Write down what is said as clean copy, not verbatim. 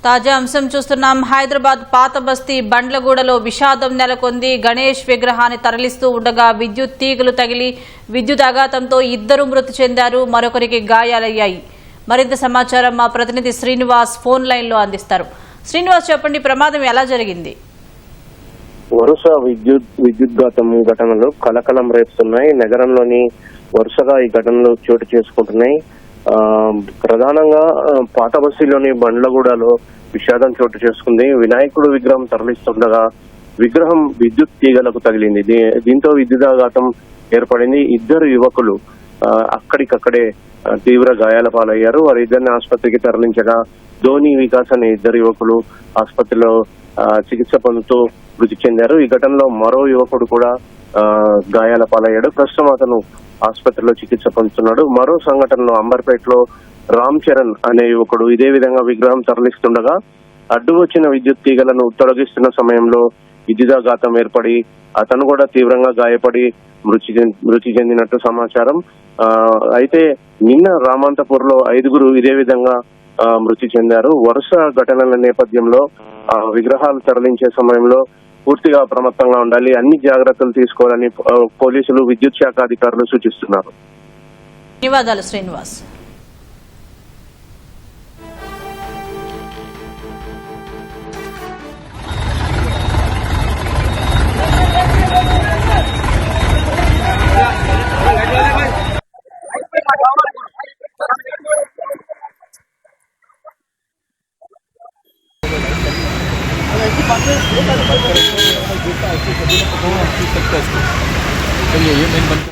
తాజా అంశం చూస్తున్నాం. హైదరాబాద్ పాత బస్తీ బండ్లగూడలో విషాదం నెలకొంది. గణేష్ విగ్రహాన్ని తరలిస్తూ ఉండగా విద్యుత్ తీగలు తగిలి విద్యుత్ ఆఘాతంతో 2 మృతి చెందారు, మరొకరికి గాయాలయ్యాయి. మరింత సమాచారం మా ప్రతినిధి శ్రీనివాస్ ఫోన్ లైన్ లో అందిస్తారు. శ్రీనివాస్, చెప్పండి, ప్రమాదం ఎలా జరిగింది? వరుస విద్యుద్ఘాతం ఘటనలు కలకలం రేపుతున్నాయి. నగరంలోని వరుసగా ఈ ఘటనలు చోటు చేసుకుంటున్నాయి. ప్రధానంగా పాత బస్తీలోని బండ్లగూడలో విషాదం చోటు చేసుకుంది. వినాయకుడు విగ్రహం తరలిస్తుండగా విగ్రహం విద్యుత్ తీగలకు తగిలింది. దీంతో విద్యుదాఘాతం ఏర్పడింది. 2 యువకులు అక్కడికక్కడే తీవ్ర గాయాల పాలయ్యారు. వారిద్దరిని ఆసుపత్రికి తరలించగా ధోని వికాస్ అనే 2 యువకులు ఆసుపత్రిలో చికిత్స పొందుతూ మృతి చెందారు. ఈ ఘటనలో మరో యువకుడు కూడా గాయాల పాలయ్యాడు. ప్రస్తుతం అతను ఆసుపత్రిలో చికిత్స పొందుతున్నాడు. మరో సంఘటనలో అంబర్పేటలో రామ్ చరణ్ అనే యువకుడు ఇదే విధంగా విగ్రహం తరలిస్తుండగా అడ్డు వచ్చిన విద్యుత్ తీగలను తొలగిస్తున్న సమయంలో విద్యుదాఘాతం ఏర్పడి అతను కూడా తీవ్రంగా గాయపడి మృతి చెందినట్టు సమాచారం. అయితే నిన్న రామంతపూర్ లో 5 ఇదే విధంగా మృతి చెందారు. వరుస ఘటనల నేపథ్యంలో విగ్రహాలు తరలించే సమయంలో పూర్తిగా అప్రమత్తంగా ఉండాలి, అన్ని జాగ్రత్తలు తీసుకోవాలని పోలీసులు, విద్యుత్ శాఖ అధికారులు సూచిస్తున్నారు. ధన్యవాదాలు శ్రీనివాస్. चलिए ये मेन